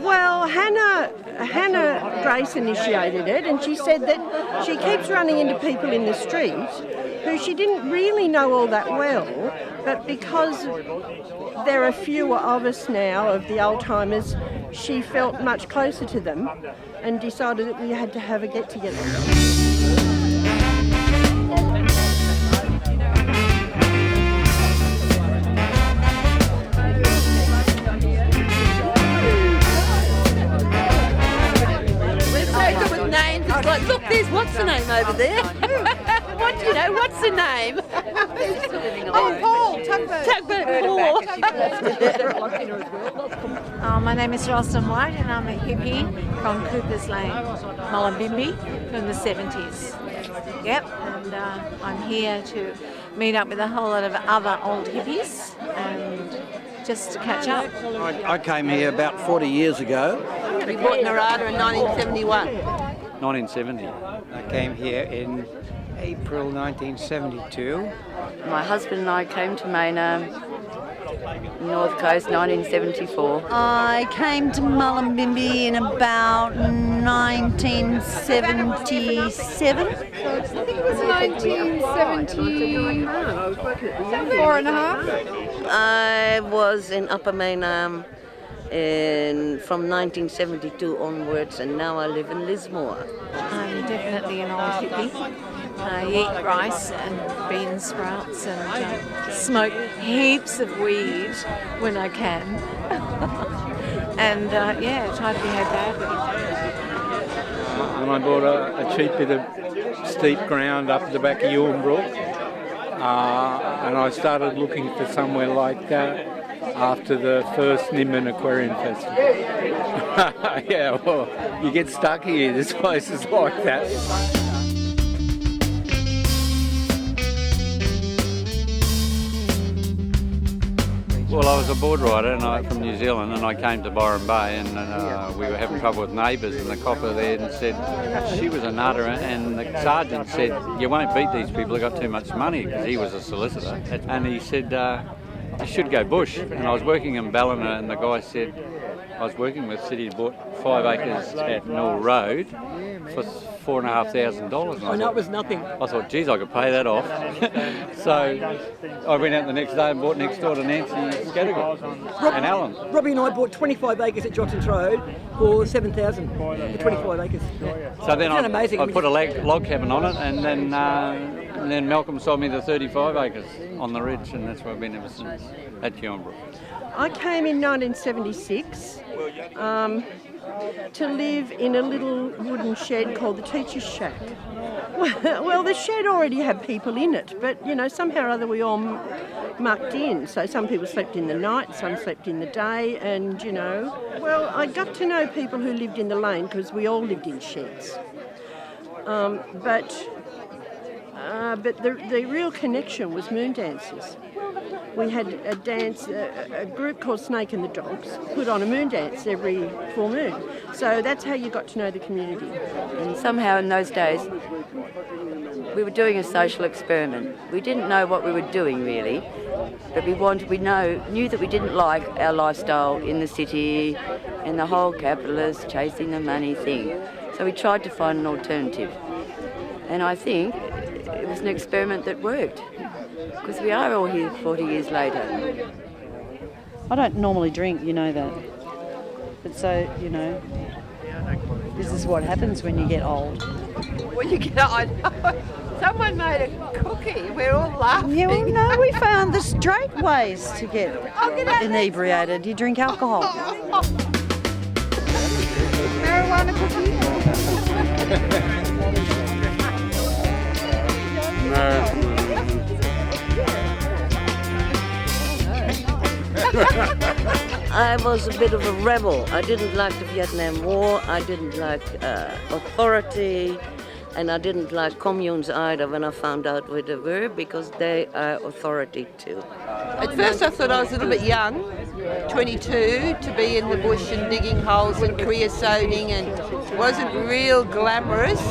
Well, Hannah Grace initiated it, and she said that she keeps running into people in the street who she didn't really know all that well, but because there are fewer of us now, of the old-timers, she felt much closer to them and decided that we had to have a get-together. Names. It's like, look, there's what's the name over there? What's the name? Paul. My name is Roslyn White, and I'm a hippie from Cooper's Lane, Mullumbimby, from the 70s. Yep, and I'm here to meet up with a whole lot of other old hippies and just to catch up. I came here about 40 years ago. We bought Narada in 1971. 1970. I came here in April 1972. My husband and I came to Main Arm, North Coast, 1974. I came to Mullumbimby in about 1977. I think it was 1974 and a half. I was in Upper Main Arm from 1972 onwards, and now I live in Lismore. I'm definitely an old hippie. I eat rice and bean sprouts and smoke heaps of weed when I can. And try to behave badly. And I bought a cheap bit of steep ground up the back of Huonbrook, and I started looking for somewhere like that after the first Nimbin Aquarium Festival. Yeah, well, you get stuck here. This place is like that. Well, I was a board rider from New Zealand, and I came to Byron Bay, and we were having trouble with neighbours, and the copper there said she was a nutter, and the sergeant said, you won't beat these people, they've got too much money, because he was a solicitor. And he said, you should go bush. And I was working in Ballina, and the guy said, I was working with City, bought 5 acres at Mill Road for $4,500. I know it was nothing. I thought, geez, I could pay that off. So I went out the next day and bought next door to Nancy Scattergood and Alan. Robbie and I bought 25 acres at Johnson's Road for $7,000 for 25 acres. Yeah. So then I amazing? put a log cabin on it, and then Malcolm sold me the 35 acres on the ridge, and that's where I've been ever since at Huonbrook. I came in 1976 to live in a little wooden shed called the Teacher's Shack. Well, the shed already had people in it, but, somehow or other we all mucked in. So some people slept in the night, some slept in the day, and, well, I got to know people who lived in the lane because we all lived in sheds. But the real connection was moon dances. We had a dance, a group called Snake and the Dogs put on a moon dance every full moon. So that's how you got to know the community. And somehow in those days, we were doing a social experiment. We didn't know what we were doing really, but we knew that we didn't like our lifestyle in the city and the whole capitalist chasing the money thing. So we tried to find an alternative. And I think it was an experiment that worked, because we are all here 40 years later. I don't normally drink, you know that. But so, this is what happens when you get old. When you get I know. Someone made a cookie. We're all laughing. Yeah, well, no, we found the straight ways to get inebriated. You drink alcohol. Marijuana cookie? I was a bit of a rebel. I didn't like the Vietnam War, I didn't like authority, and I didn't like communes either when I found out what they were, because they are authority too. At first I thought I was a little bit young, 22, to be in the bush and digging holes and creosoting, and it wasn't real glamorous,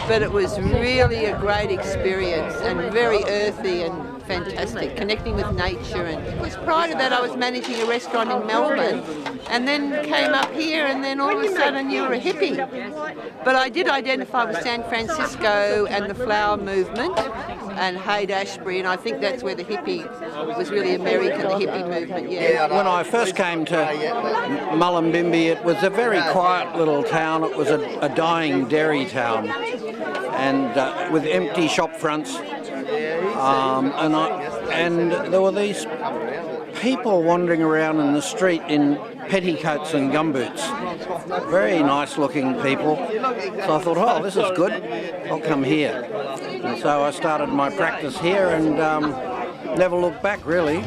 but it was really a great experience and very earthy and fantastic, connecting with nature. And because prior to that I was managing a restaurant in Melbourne and then came up here and then all of a sudden you were a hippie. But I did identify with San Francisco and the flower movement and Haight-Ashbury, and I think that's where the hippie was really American, the hippie movement, yeah. When I first came to Mullumbimby, it was a very quiet little town. It was a dying dairy town, and with empty shop fronts. And there were these people wandering around in the street in petticoats and gumboots. Very nice looking people. So I thought, oh, this is good. I'll come here. And so I started my practice here and never looked back, really.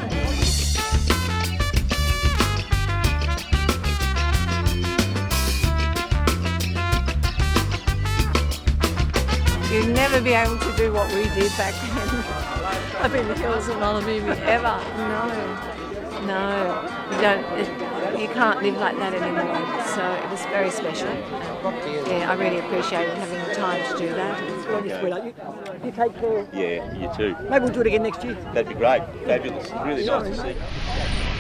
You'd never be able to do what we did back then up in the hills of Mullumbimby, ever. No, you can't live like that anymore. So it was very special. Yeah, I really appreciated having the time to do that. You take care. Yeah, you too. Maybe we'll do it again next year. That'd be great. Fabulous. Really nice to see.